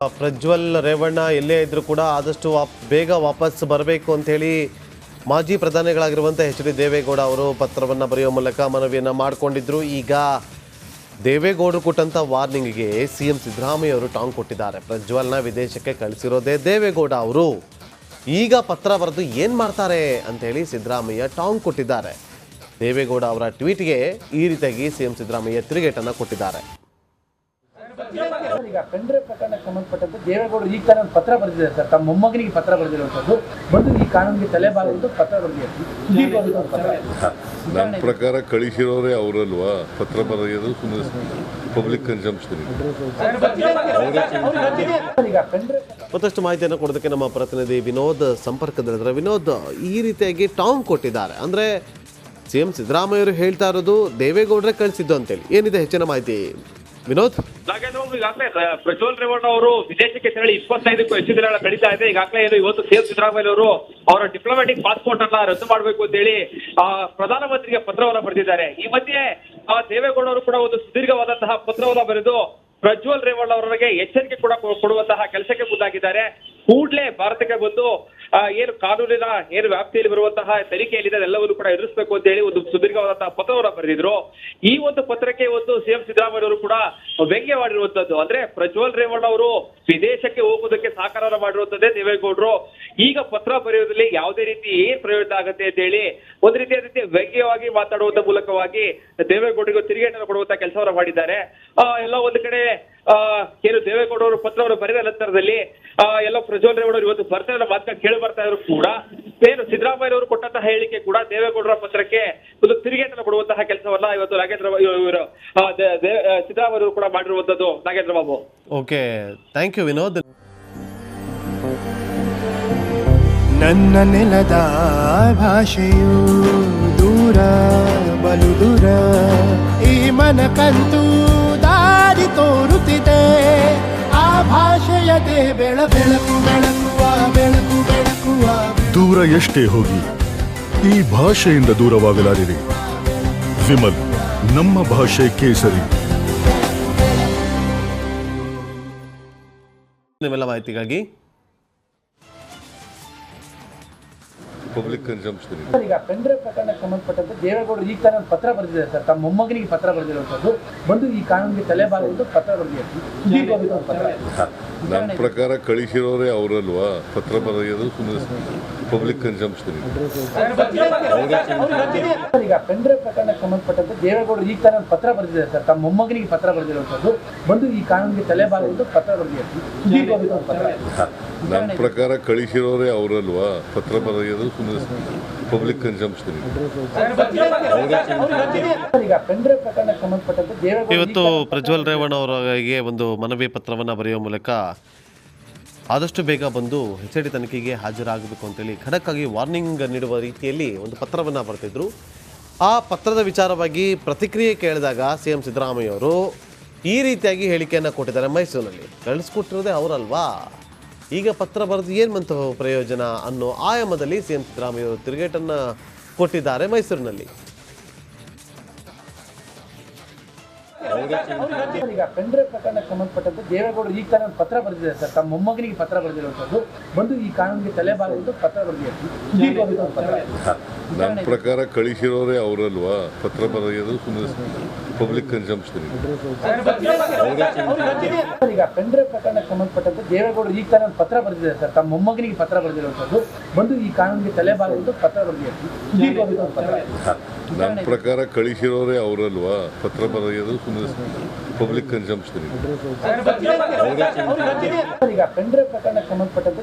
ಪ್ರಜ್ವಲ್ ರೇವಣ್ಣ ಎಲ್ಲೇ ಇದ್ರೂ ಕೂಡ ಆದಷ್ಟು ಬೇಗ ವಾಪಸ್ ಬರಬೇಕು ಅಂತ ಹೇಳಿ ಮಾಜಿ ಪ್ರಧಾನಿಗಳಾಗಿರುವಂಥ ಎಚ್.ಡಿ. ದೇವೇಗೌಡ ಅವರು ಪತ್ರವನ್ನು ಬರೆಯುವ ಮೂಲಕ ಮನವಿಯನ್ನು ಮಾಡಿಕೊಂಡಿದ್ರು. ಈಗ ದೇವೇಗೌಡರು ಕೊಟ್ಟಂಥ ವಾರ್ನಿಂಗ್ಗೆ ಸಿಎಂ ಸಿದ್ದರಾಮಯ್ಯ ಅವರು ಟಾಂಗ್ ಕೊಟ್ಟಿದ್ದಾರೆ. ಪ್ರಜ್ವಲ್ನ ವಿದೇಶಕ್ಕೆ ಕಳಿಸಿರೋದೇ ದೇವೇಗೌಡ ಅವರು. ಈಗ ಪತ್ರ ಬರೆದು ಏನು ಮಾಡ್ತಾರೆ ಅಂತ ಹೇಳಿ ಸಿದ್ದರಾಮಯ್ಯ ಟಾಂಗ್ ಕೊಟ್ಟಿದ್ದಾರೆ. ದೇವೇಗೌಡ ಅವರ ಟ್ವೀಟ್ಗೆ ಈ ರೀತಿಯಾಗಿ ಸಿಎಂ ಸಿದ್ದರಾಮಯ್ಯ ತಿರುಗೇಟನ್ನು ಕೊಟ್ಟಿದ್ದಾರೆ. ಈಗ ಪೆಂಡ್ರೆ ಪ್ರಕರಣಕ್ಕೆ ಸಂಬಂಧಪಟ್ಟಂತೆ ದೇವೇಗೌಡರು ಈಗ ತಾನೇ ಒಂದು ಪತ್ರ ಬರೆದಿದ್ದಾರೆ ಸರ್. ತಮ್ಮ ಮೊಮ್ಮಗನಿಗೆ ಪತ್ರ ಬರೆದಿರುವಂಥದ್ದು ಬಂದು ಈ ಕಾನೂನಿಗೆ ತಲೆಬಾಗುವುದು ಪತ್ರ ಬರೆದಿದ್ದಾರೆ. ನನ್ನ ಪ್ರಕಾರ ಕಳಿಸಿರೋರೇ ಅವರಲ್ವಾ ಪತ್ರ ಬರೆಯೋದು ಸುಮ್ಮನೆ ಪಬ್ಲಿಕ್ ಕನ್ಸಂಪ್ಷನ್. ಈಗ ಪೆಂಡ್ರೆ ಮತ್ತಷ್ಟು ಮಾಹಿತಿಯನ್ನು ಕೊಡೋದಕ್ಕೆ ನಮ್ಮ ಪ್ರತಿನಿಧಿ ವಿನೋದ್ ಸಂಪರ್ಕದಲ್ಲಿದ್ದಾರೆ. ವಿನೋದ್, ಈ ರೀತಿಯಾಗಿ ಟಾಂಗ್ ಕೊಟ್ಟಿದ್ದಾರೆ ಅಂದರೆ ಸಿಎಂ ಸಿದ್ದರಾಮಯ್ಯ ಅವರು ಹೇಳ್ತಾ ಇರೋದು ದೇವೇಗೌಡರೇ ಕಳಿಸಿದ್ದು ಅಂತೇಳಿ. ಏನಿದೆ ಹೆಚ್ಚಿನ ಮಾಹಿತಿ ವಿನೋದ್? ಈಗಾಗಲೇ ಪ್ರಜ್ವಲ್ ರೇವಣ್ಣ ಅವರು ವಿದೇಶಕ್ಕೆ ತೆರಳಿ 25ಕ್ಕೂ ಹೆಚ್ಚು ದಿನಗಳ ಕಳೀತಾ ಇದೆ. ಈಗಾಗಲೇ ಇವತ್ತು ಸಿಎಂ ಸಿದ್ದರಾಮಯ್ಯ ಅವರು ಅವರ ಡಿಪ್ಲೊಮ್ಯಾಟಿಕ್ ಪಾಸ್ಪೋರ್ಟ್ ಅನ್ನ ರದ್ದು ಮಾಡಬೇಕು ಅಂತ ಹೇಳಿ ಪ್ರಧಾನಮಂತ್ರಿಗೆ ಪತ್ರವನ್ನು ಬರೆದಿದ್ದಾರೆ. ಈ ಮಧ್ಯೆ ದೇವೇಗೌಡ ಅವರು ಕೂಡ ಒಂದು ಸುದೀರ್ಘವಾದಂತಹ ಪತ್ರವನ್ನು ಬರೆದು ಪ್ರಜ್ವಲ್ ರೇವಣ್ಣ ಅವರಿಗೆ ಎಚ್ಚರಿಕೆ ಕೂಡ ಕೊಡುವಂತಹ ಕೆಲಸಕ್ಕೆ ಮುಂದಾಗಿದ್ದಾರೆ. ಕೂಡಲೇ ಭಾರತಕ್ಕೆ ಬಂದು ಏನು ಕಾನೂನಿನ ಏನು ವ್ಯಾಪ್ತಿಯಲ್ಲಿ ಬರುವಂತಹ ತನಿಖೆಯಲ್ಲಿದೆ ಅದೆಲ್ಲವನ್ನು ಕೂಡ ಎದುರಿಸಬೇಕು ಅಂತ ಹೇಳಿ ಒಂದು ಸುದೀರ್ಘವಾದಂತಹ ಪತ್ರವನ್ನು ಬರೆದಿದ್ರು. ಈ ಒಂದು ಪತ್ರಕ್ಕೆ ಒಂದು ಸಿಎಂ ಸಿದ್ದರಾಮಯ್ಯ ಅವರು ಕೂಡ ವ್ಯಂಗ್ಯವಾಡಿರುವಂತದ್ದು. ಅಂದ್ರೆ ಪ್ರಜ್ವಲ್ ರೇವಣ್ಣ ಅವರು ವಿದೇಶಕ್ಕೆ ಹೋಗುವುದಕ್ಕೆ ಸಹಕಾರ ಮಾಡಿರುವಂತದ್ದೇ ದೇವೇಗೌಡರು. ಈಗ ಪತ್ರ ಬರೆಯೋದ್ರಲ್ಲಿ ಯಾವುದೇ ರೀತಿ ಏನ್ ಪ್ರಯೋಜನ ಆಗುತ್ತೆ ಅಂತ ಹೇಳಿ ಒಂದು ರೀತಿಯ ವ್ಯಂಗ್ಯವಾಗಿ ಮಾತಾಡುವಂತ ಮೂಲಕವಾಗಿ ದೇವೇಗೌಡರಿಗೂ ತಿರುಗೇಟನ್ನು ಕೊಡುವಂತ ಕೆಲಸವನ್ನ ಮಾಡಿದ್ದಾರೆ. ಎಲ್ಲ ಒಂದು ಕಡೆ ಏನು ದೇವೇಗೌಡ ಅವರು ಪತ್ರವನ್ನು ಬರೆದ ನಂತರದಲ್ಲಿ ಎಲ್ಲ ಪ್ರಜ್ವಲ್ ರೇವಣ್ಣ ಇವತ್ತು ಬರ್ತಾರೆ ಮಾತುಕ ಕೇಳಿ ಬರ್ತಾ ಇದ್ರು ಕೂಡ ಏನು ಸಿದ್ದರಾಮಯ್ಯ ಅವರು ಕೊಟ್ಟಂತಹ ಹೇಳಿಕೆ ಕೂಡ ದೇವೇಗೌಡರ ಪತ್ರಕ್ಕೆ ಒಂದು ತಿರುಗೇಟನ್ನು ಕೊಡುವಂತಹ ಕೆಲಸವನ್ನ ಇವತ್ತು ನಾಗೇಂದ್ರ ಸಿದ್ದರಾಮಯ್ಯ ಅವರು ಕೂಡ ಮಾಡಿರುವಂತದ್ದು. Nagendra Babu. Okay, thank you Vinod. ನನ್ನ ನೆಲದ ಭಾಷೆಯು ದೂರ ಬಲು ದೂರ, ಈ ಮನಕಂತೂ ದಾರಿ ತೋರುತ್ತಿದೆ. ಆ ಭಾಷೆಯದೇ ಬೆಳಕು ಬೆಳಕುವ ಬೆಳಕು ಬೆಳಕುವ. ದೂರ ಎಷ್ಟೇ ಹೋಗಿ ಈ ಭಾಷೆಯಿಂದ ದೂರವಾಗಲಾರಿರಿ. ವಿಮಲ್, ನಮ್ಮ ಭಾಷೆ ಕೇಸರಿ. ನಿಮ್ಮೆಲ್ಲ ಮಾಹಿತಿಗಾಗಿ ಪಬ್ಲಿಕ್ ಕನ್ಸಂಪ್ಷನ್. ಈಗ ಪೆಂಡ್ರೆ ಪ್ರಕರಣಕ್ಕೆ ಸಂಬಂಧಪಟ್ಟಂತೆ ದೇವೇಗೌಡರು ಈಗ ತಾನೇ ಒಂದು ಪತ್ರ ಬರೆದಿದ್ದಾರೆ ಸರ್. ತಮ್ಮ ಮೊಮ್ಮಗನಿಗೆ ಪತ್ರ ಬರೆದಿರುವಂಥದ್ದು ಬಂದು ಈ ಕಾನೂನಿಗೆ ತಲೆಬಾಗುವುದು ಪತ್ರ ಬರೆದಿದ್ದಾರೆ. ನನ್ನ ಪ್ರಕಾರ ಕಳಿಸಿರೋರೇ ಅವರಲ್ವಾ ಪತ್ರ ಬರೆಯೋದು ಸುಮ್ಮನೆ ಪಬ್ಲಿಕ್ ಕನ್ಸಂಪ್ಷನ್. ಈಗ ಪೆಂಡ್ರೆ ಪ್ರಕರಣಕ್ಕೆ ಸಂಬಂಧಪಟ್ಟಂತೆ ದೇವೇಗೌಡರು ಈಗ ತಾನೇ ಒಂದು ಪತ್ರ ಬರೆದಿದ್ದಾರೆ ಸರ್. ತಮ್ಮ ಮೊಮ್ಮಗನಿಗೆ ಪತ್ರ ಬರೆದಿರುವಂಥದ್ದು ಬಂದು ಈ ಕಾನೂನಿಗೆ ತಲೆಬಾಗುವುದು ಪತ್ರ ಬರೆದಿದ್ದಾರೆ. ನನ್ನ ಪ್ರಕಾರ ಕಳಿಸಿರೋರೇ ಅವರಲ್ವಾ ಪತ್ರ ಬರೆಯೋದು ಸುಮ್ಮನೆ ಪಬ್ಲಿಕ್ ಕನ್ಸಂಪ್ಷನ್. ಈಗ ಪೆಂಡ್ರೆ ಪ್ರಕರಣಕ್ಕೆ ಸಂಬಂಧಪಟ್ಟಂತೆ ದೇವೇಗೌಡ ಇವತ್ತು ಪ್ರಜ್ವಲ್ ರೇವಣ್ಣ ಅವರಿಗೆ ಒಂದು ಮನವಿ ಪತ್ರವನ್ನು ಬರೆಯುವ ಮೂಲಕ ಆದಷ್ಟು ಬೇಗ ಬಂದು ಎಚ್.ಡಿ. ತನಿಖೆಗೆ ಹಾಜರಾಗಬೇಕು ಅಂತೇಳಿ ಖಡಕ್ ಆಗಿ ವಾರ್ನಿಂಗ್ ನೀಡುವ ರೀತಿಯಲ್ಲಿ ಒಂದು ಪತ್ರವನ್ನು ಬರೆದಿದ್ರು. ಆ ಪತ್ರದ ವಿಚಾರವಾಗಿ ಪ್ರತಿಕ್ರಿಯೆ ಕೇಳಿದಾಗ ಸಿಎಂ ಸಿದ್ದರಾಮಯ್ಯ ಅವರು ಈ ರೀತಿಯಾಗಿ ಹೇಳಿಕೆಯನ್ನು ಕೊಟ್ಟಿದ್ದಾರೆ. ಮೈಸೂರಿನಲ್ಲಿ ಕಳಿಸ್ಕೊಟ್ಟಿರೋದೇ ಅವರಲ್ವಾ, ಈಗ ಪತ್ರ ಬರೆದು ಏನು ಬಂತು ಪ್ರಯೋಜನ ಅನ್ನೋ ಆಯಾಮದಲ್ಲಿ ಸಿಎಂ ಸಿದ್ದರಾಮಯ್ಯ ಅವರು ತಿರುಗೇಟನ್ನು ಕೊಟ್ಟಿದ್ದಾರೆ ಮೈಸೂರಿನಲ್ಲಿ. ಈಗ ಪೆಂಡ್ರೆ ಪ್ರಕರಣಕ್ಕೆ ಸಂಬಂಧಪಟ್ಟಂತೆ ದೇವೇಗೌಡರು ಈಗ ತಾನೇ ಒಂದು ಪತ್ರ ಬರೆದಿದ್ದಾರೆ ಸರ್. ತಮ್ಮ ಮೊಮ್ಮಗನಿಗೆ ಪತ್ರ ಬರೆದಿರುವಂಥದ್ದು ಬಂದು ಈ ಕಾನೂನಿಗೆ ತಲೆಬಾಗುವುದು ಪತ್ರ ಬರೆದಿದ್ದಾರೆ. ನನ್ನ ಪ್ರಕಾರ ಕಳಿಸಿರೋರೇ ಅವರಲ್ವಾ ಪತ್ರ ಬರೆಯೋದು ಸುಮ್ಮನೆ ಪಬ್ಲಿಕ್ ಕನ್ಸಂಪ್ಷನ್. ಈಗ ಪೆಂಡ್ರೆ ಪ್ರಕರಣಕ್ಕೆ ಸಂಬಂಧಪಟ್ಟಂತೆ ದೇವೇಗೌಡರು ಈಗ ತಾನೇ ಒಂದು ಪತ್ರ ಬರೆದಿದ್ದಾರೆ ಸರ್. ತಮ್ಮ ಮೊಮ್ಮಗನಿಗೆ ಪತ್ರ ಬರೆದಿರುವಂಥದ್ದು ಬಂದು ಈ ಕಾನೂನಿಗೆ ತಲೆಬಾಗುವುದು ಪತ್ರ ಬರೆದಿದ್ದಾರೆ. ನನ್ನ ಪ್ರಕಾರ ಕಳಿಸಿರೋರೇ ಅವರಲ್ವಾ ಪತ್ರ ಬರೆಯೋದು ಸುಮ್ಮನೆ ಪಬ್ಲಿಕ್ ಕನ್ಸಂಪ್ಷನ್. ಈಗ ಪೆಂಡ್ರೆ ಪ್ರಕರಣಕ್ಕೆ ಸಂಬಂಧಪಟ್ಟಂತೆ